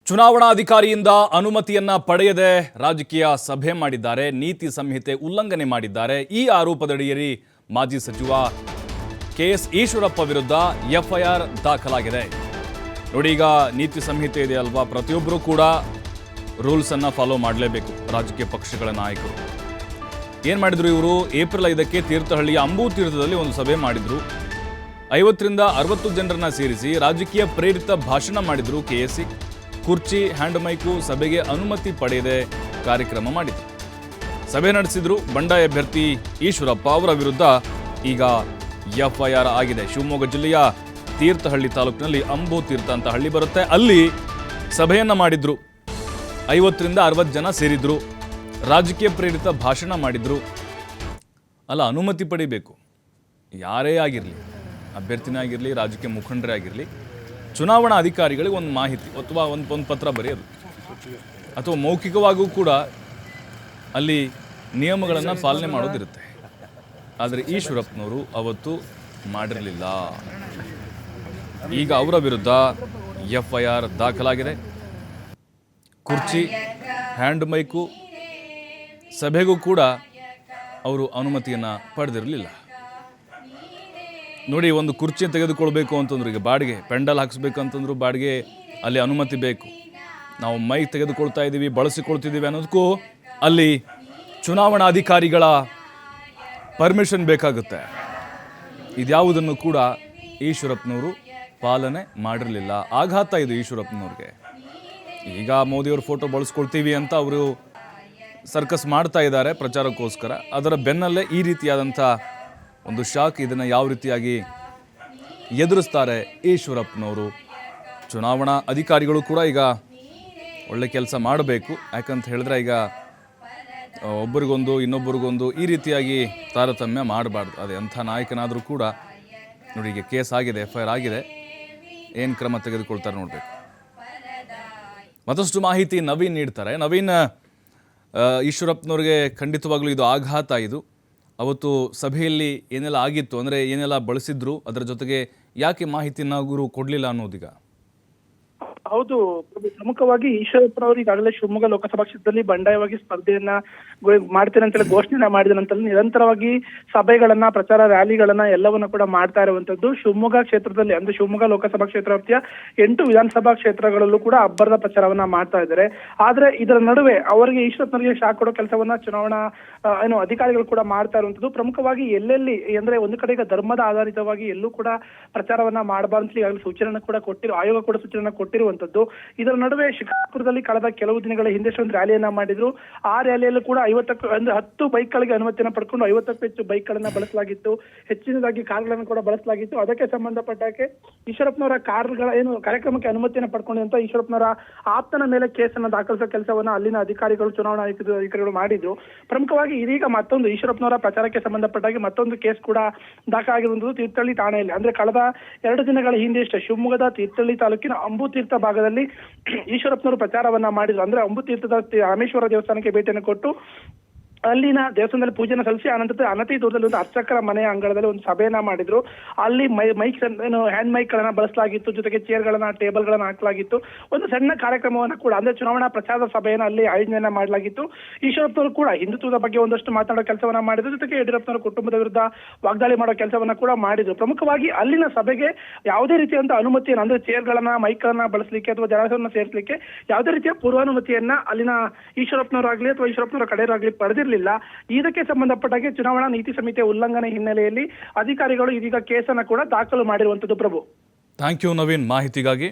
ಚುನಾವಣಾಧಿಕಾರಿಯಿಂದ ಅನುಮತಿಯನ್ನ ಪಡೆಯದೆ ರಾಜಕೀಯ ಸಭೆ ಮಾಡಿದ್ದಾರೆ, ನೀತಿ ಸಂಹಿತೆ ಉಲ್ಲಂಘನೆ ಮಾಡಿದ್ದಾರೆ. ಈ ಆರೋಪದಡಿಯಲ್ಲಿ ಮಾಜಿ ಸಚಿವ ಕೆಎಸ್ ಈಶ್ವರಪ್ಪ ವಿರುದ್ಧ ಎಫ್ಐಆರ್ ದಾಖಲಾಗಿದೆ. ನೋಡಿ, ಈಗ ನೀತಿ ಸಂಹಿತೆ ಇದೆ ಅಲ್ವಾ, ಪ್ರತಿಯೊಬ್ಬರೂ ಕೂಡ ರೂಲ್ಸ್ ಅನ್ನ ಫಾಲೋ ಮಾಡಲೇಬೇಕು. ರಾಜಕೀಯ ಪಕ್ಷಗಳ ನಾಯಕರು ಏನು ಮಾಡಿದ್ರು, ಇವರು ಏಪ್ರಿಲ್ 5ಕ್ಕೆ ತೀರ್ಥಹಳ್ಳಿಯ ಅಂಬೂ ತೀರ್ಥದಲ್ಲಿ ಒಂದು ಸಭೆ ಮಾಡಿದ್ರು. 50ರಿಂದ 60 ಜನರನ್ನ ಸೇರಿಸಿ ರಾಜಕೀಯ ಪ್ರೇರಿತ ಭಾಷಣ ಮಾಡಿದ್ರು. ಕೆಎಸ್ಸಿ ಕುರ್ಚಿ, ಹ್ಯಾಂಡ್ ಮೈಕು, ಸಭೆಗೆ ಅನುಮತಿ ಪಡೆಯದೆ ಕಾರ್ಯಕ್ರಮ ಮಾಡಿದ್ರು. ಸಭೆ ನಡೆಸಿದ್ರು. ಬಂಡಾಯ ಅಭ್ಯರ್ಥಿ ಈಶ್ವರಪ್ಪ ಅವರ ವಿರುದ್ಧ ಈಗ ಎಫ್ಐಆರ್ ಆಗಿದೆ. ಶಿವಮೊಗ್ಗ ಜಿಲ್ಲೆಯ ತೀರ್ಥಹಳ್ಳಿ ತಾಲೂಕಿನಲ್ಲಿ ಅಂಬೂ ತೀರ್ಥ ಅಂತ ಹಳ್ಳಿ ಬರುತ್ತೆ, ಅಲ್ಲಿ ಸಭೆಯನ್ನ ಮಾಡಿದ್ರು. 50ರಿಂದ 60 ಜನ ಸೇರಿದ್ರು. ರಾಜಕೀಯ ಪ್ರೇರಿತ ಭಾಷಣ ಮಾಡಿದ್ರು. ಅಲ್ಲ, ಅನುಮತಿ ಪಡಿಬೇಕು. ಯಾರೇ ಆಗಿರಲಿ, ಅಭ್ಯರ್ಥಿನೇ ಆಗಿರಲಿ, ರಾಜಕೀಯ ಮುಖಂಡರೇ ಆಗಿರಲಿ, ಚುನಾವಣಾ ಅಧಿಕಾರಿಗಳಿಗೆ ಒಂದು ಮಾಹಿತಿ ಅಥವಾ ಒಂದು ಪತ್ರ ಬರೆಯೋದು ಅಥವಾ ಮೌಖಿಕವಾಗೂ ಕೂಡ ಅಲ್ಲಿ ನಿಯಮಗಳನ್ನು ಪಾಲನೆ ಮಾಡೋದಿರುತ್ತೆ. ಆದರೆ ಈಶ್ವರಪ್ಪನವರು ಅವತ್ತು ಮಾಡಿರಲಿಲ್ಲ. ಈಗ ಅವರ ವಿರುದ್ಧ ಎಫ್ಐಆರ್ ದಾಖಲಾಗಿದೆ. ಕುರ್ಚಿ, ಹ್ಯಾಂಡ್ ಮೈಕು, ಸಭೆಗೂ ಕೂಡ ಅವರು ಅನುಮತಿಯನ್ನು ಪಡೆದಿರಲಿಲ್ಲ. ನೋಡಿ, ಒಂದು ಕುರ್ಚಿ ತೆಗೆದುಕೊಳ್ಬೇಕು ಅಂತಂದ್ರು, ಈಗ ಬಾಡಿಗೆ ಪೆಂಡಲ್ ಹಾಕಿಸ್ಬೇಕು ಅಂತಂದ್ರು ಬಾಡಿಗೆ, ಅಲ್ಲಿ ಅನುಮತಿ ಬೇಕು. ನಾವು ಮೈಕ್ ತೆಗೆದುಕೊಳ್ತಾ ಇದ್ದೀವಿ, ಬಳಸಿಕೊಳ್ತಿದ್ದೀವಿ ಅನ್ನೋದಕ್ಕೂ ಅಲ್ಲಿ ಚುನಾವಣಾ ಅಧಿಕಾರಿಗಳ ಪರ್ಮಿಷನ್ ಬೇಕಾಗುತ್ತೆ. ಇದ್ಯಾವುದನ್ನು ಕೂಡ ಈಶ್ವರಪ್ಪನವರು ಪಾಲನೆ ಮಾಡಿರಲಿಲ್ಲ. ಆಘಾತ ಇದು ಈಶ್ವರಪ್ಪನವ್ರಿಗೆ. ಈಗ ಮೋದಿಯವ್ರ ಫೋಟೋ ಬಳಸ್ಕೊಳ್ತೀವಿ ಅಂತ ಅವರು ಸರ್ಕಸ್ ಮಾಡ್ತಾ ಇದ್ದಾರೆ ಪ್ರಚಾರಕ್ಕೋಸ್ಕರ. ಅದರ ಬೆನ್ನಲ್ಲೇ ಈ ರೀತಿಯಾದಂಥ ಒಂದು ಶಾಕ್. ಇದನ್ನು ಯಾವ ರೀತಿಯಾಗಿ ಎದುರಿಸ್ತಾರೆ ಈಶ್ವರಪ್ಪನವರು? ಚುನಾವಣಾ ಅಧಿಕಾರಿಗಳು ಕೂಡ ಈಗ ಒಳ್ಳೆ ಕೆಲಸ ಮಾಡಬೇಕು. ಯಾಕಂತ ಹೇಳಿದ್ರೆ ಈಗ ಒಬ್ಬರಿಗೊಂದು ಇನ್ನೊಬ್ಬರಿಗೊಂದು ಈ ರೀತಿಯಾಗಿ ತಾರತಮ್ಯ ಮಾಡಬಾರ್ದು. ಅದು ಎಂಥ ನಾಯಕನಾದರೂ ಕೂಡ ನೋಡಿ, ಈಗ ಕೇಸ್ ಆಗಿದೆ, ಎಫ್ಐಆರ್ ಆಗಿದೆ, ಏನು ಕ್ರಮ ತೆಗೆದುಕೊಳ್ತಾರೆ ನೋಡಬೇಕು. ಮತ್ತಷ್ಟು ಮಾಹಿತಿ ನವೀನ್ ನೀಡ್ತಾರೆ. ನವೀನ್, ಈಶ್ವರಪ್ಪನವ್ರಿಗೆ ಖಂಡಿತವಾಗ್ಲೂ ಇದು ಆಘಾತ. ಇದು ಅವತ್ತು ಸಭೆಯಲ್ಲಿ ಏನೆಲ್ಲ ಆಗಿತ್ತು, ಅಂದರೆ ಏನೆಲ್ಲ ಬಳಸಿದ್ರು, ಅದರ ಜೊತೆಗೆ ಯಾಕೆ ಮಾಹಿತಿನ ಗುರು ಕೊಡಲಿಲ್ಲ ಅನ್ನೋದೀಗ. ಹೌದು, ಪ್ರಮುಖವಾಗಿ ಈಶ್ವರಪ್ಪನವರು ಈಗಾಗಲೇ ಶಿವಮೊಗ್ಗ ಲೋಕಸಭಾ ಕ್ಷೇತ್ರದಲ್ಲಿ ಬಂಡಾಯವಾಗಿ ಸ್ಪರ್ಧೆಯನ್ನ ಮಾಡ್ತೇನೆ ಅಂತ ಹೇಳಿ ಘೋಷಣೆ ಮಾಡಿದ ನಂತರ ನಿರಂತರವಾಗಿ ಸಭೆಗಳನ್ನ, ಪ್ರಚಾರ ರ್ಯಾಲಿಗಳನ್ನ ಎಲ್ಲವನ್ನ ಕೂಡ ಮಾಡ್ತಾ ಇರುವಂತದ್ದು. ಶಿವಮೊಗ್ಗ ಕ್ಷೇತ್ರದಲ್ಲಿ ಅಂದ್ರೆ ಶಿವಮೊಗ್ಗ ಲೋಕಸಭಾ ಕ್ಷೇತ್ರ ವ್ಯಾಪ್ತಿಯ 8 ವಿಧಾನಸಭಾ ಕ್ಷೇತ್ರಗಳಲ್ಲೂ ಕೂಡ ಅಬ್ಬರದ ಪ್ರಚಾರವನ್ನ ಮಾಡ್ತಾ ಇದ್ದಾರೆ. ಆದ್ರೆ ಇದರ ನಡುವೆ ಅವರಿಗೆ ಈಶ್ವರಪ್ಪನವರಿಗೆ ಶಾಕ್ ಕೊಡೋ ಕೆಲಸವನ್ನ ಚುನಾವಣಾ ಅಧಿಕಾರಿಗಳು ಕೂಡ ಮಾಡ್ತಾ ಇರುವಂತದ್ದು. ಪ್ರಮುಖವಾಗಿ ಎಲ್ಲೆಲ್ಲಿ ಅಂದ್ರೆ ಒಂದು ಕಡೆ ಈಗ ಧರ್ಮದ ಆಧಾರಿತವಾಗಿ ಎಲ್ಲೂ ಕೂಡ ಪ್ರಚಾರವನ್ನ ಮಾಡಬಾರ್ದು ಈಗಾಗಲೇ ಸೂಚನೆ ಕೂಡ ಆಯೋಗ ಕೂಡ ಸೂಚನೆ ಕೊಟ್ಟಿರುವಂತದ್ದು. ಇದರ ನಡುವೆ ಶಿಕಾರ್ಪುರದಲ್ಲಿ ಕಳೆದ ಕೆಲವು ದಿನಗಳ ಹಿಂದೆ ಒಂದು ರ್ಯಾಲಿಯನ್ನ ಮಾಡಿದ್ರು. ಆ ರ್ಯಾಲಿಯಲ್ಲೂ ಕೂಡ 10 ಬೈಕ್ಗಳಿಗೆ ಅನುಮತಿಯನ್ನು ಪಡ್ಕೊಂಡು 50ಕ್ಕೂ ಹೆಚ್ಚು ಬೈಕ್ಗಳನ್ನ ಬಳಸಲಾಗಿತ್ತು. ಹೆಚ್ಚಿನದಾಗಿ ಕಾರ್ಗಳನ್ನು ಕೂಡ ಬಳಸಲಾಗಿತ್ತು. ಅದಕ್ಕೆ ಸಂಬಂಧಪಟ್ಟಾಗೆ ಈಶ್ವರಪ್ಪನವರ ಕಾರ್ಗಳ ಕಾರ್ಯಕ್ರಮಕ್ಕೆ ಅನುಮತಿಯನ್ನು ಪಡ್ಕೊಂಡಂತ ಈಶ್ವರಪ್ಪನವರ ಆಪ್ತನ ಮೇಲೆ ಕೇಸನ್ನು ದಾಖಲಿಸುವ ಕೆಲಸವನ್ನ ಅಲ್ಲಿನ ಅಧಿಕಾರಿಗಳು, ಚುನಾವಣಾ ಅಧಿಕಾರಿಗಳು ಮಾಡಿದ್ರು. ಪ್ರಮುಖವಾಗಿ ಇದೀಗ ಮತ್ತೊಂದು ಈಶ್ವರಪ್ಪನವರ ಪ್ರಚಾರಕ್ಕೆ ಸಂಬಂಧಪಟ್ಟಾಗಿ ಮತ್ತೊಂದು ಕೇಸ್ ಕೂಡ ದಾಖಲಾಗಿರುವುದು ತೀರ್ಥಹಳ್ಳಿ ಠಾಣೆಯಲ್ಲಿ. ಅಂದ್ರೆ ಕಳೆದ 2 ದಿನಗಳ ಹಿಂದೆ ಶಿವಮೊಗ್ಗದ ತೀರ್ಥಹಳ್ಳಿ ತಾಲೂಕಿನ ಅಂಬೂ ತೀರ್ಥ ಭಾಗದಲ್ಲಿ ಈಶ್ವರಪ್ಪನವರು ಪ್ರಚಾರವನ್ನ ಮಾಡಿದ್ರು. ಅಂದ್ರೆ ಅಂಬೂ ತೀರ್ಥದ ರಾಮೇಶ್ವರ ದೇವಸ್ಥಾನಕ್ಕೆ ಭೇಟಿಯನ್ನು ಕೊಟ್ಟು ಅಲ್ಲಿನ ದೇವಸ್ಥಾನದಲ್ಲಿ ಪೂಜೆನ ಸಲ್ಲಿಸಿ ಅನಂತರ ಅನತಿ ದೂರದಲ್ಲಿ ಒಂದು ಅರ್ಚಕರ ಮನೆಯ ಅಂಗಳದಲ್ಲಿ ಒಂದು ಸಭೆಯನ್ನ ಮಾಡಿದ್ರು. ಅಲ್ಲಿ ಮೈಕ್ ಹ್ಯಾಂಡ್ ಮೈಕ್ ಗಳನ್ನ ಬಳಸಲಾಗಿತ್ತು, ಜೊತೆಗೆ ಚೇರ್ಗಳನ್ನ, ಟೇಬಲ್ ಗಳನ್ನ ಹಾಕಲಾಗಿತ್ತು. ಒಂದು ಸಣ್ಣ ಕಾರ್ಯಕ್ರಮವನ್ನ ಕೂಡ ಅಂದ್ರೆ ಚುನಾವಣಾ ಪ್ರಚಾರದ ಸಭೆಯನ್ನ ಅಲ್ಲಿ ಆಯೋಜನೆಯನ್ನ ಮಾಡಲಾಗಿತ್ತು. ಈಶ್ವರಪ್ಪನವರು ಕೂಡ ಹಿಂದುತ್ವದ ಬಗ್ಗೆ ಒಂದಷ್ಟು ಮಾತನಾಡೋ ಕೆಲಸವನ್ನ ಮಾಡಿದ್ರು. ಜೊತೆಗೆ ಯಡಿಯೂರಪ್ಪನವರ ಕುಟುಂಬದ ವಿರುದ್ಧ ವಾಗ್ದಾಳಿ ಮಾಡೋ ಕೆಲಸವನ್ನ ಕೂಡ ಮಾಡಿದ್ರು. ಪ್ರಮುಖವಾಗಿ ಅಲ್ಲಿನ ಸಭೆಗೆ ಯಾವುದೇ ರೀತಿಯಂತ ಅನುಮತಿಯನ್ನು ಅಂದ್ರೆ ಚೇರ್ಗಳನ್ನ, ಮೈಕ್ ಗಳನ್ನ ಬಳಸಲಿಕ್ಕೆ ಅಥವಾ ಜನರನ್ನ ಸೇರಿಸಲಿಕ್ಕೆ ಯಾವುದೇ ರೀತಿಯ ಪೂರ್ವಾನುಮತಿಯನ್ನ ಅಲ್ಲಿನ ಈಶ್ವರಪ್ಪನವರಾಗ್ಲಿ ಅಥವಾ ಈಶ್ವರಪ್ಪನವರ ಕಡೆಯವರಾಗ್ಲಿ ಪಡೆದಿರಲಿಲ್ಲ. ಇದಕ್ಕೆ ಸಂಬಂಧಪಟ್ಟಾಗೆ ಚುನಾವಣಾ ನೀತಿ ಸಂಹಿತೆ ಉಲ್ಲಂಘನೆ ಹಿನ್ನೆಲೆಯಲ್ಲಿ ಅಧಿಕಾರಿಗಳು ಇದೀಗ ಕೇಸನ್ನು ಕೂಡ ದಾಖಲು ಮಾಡಿರುವಂತದ್ದು. ಪ್ರಭು, ಥ್ಯಾಂಕ್ ಯು ನವೀನ್ ಮಾಹಿತಿಗಾಗಿ.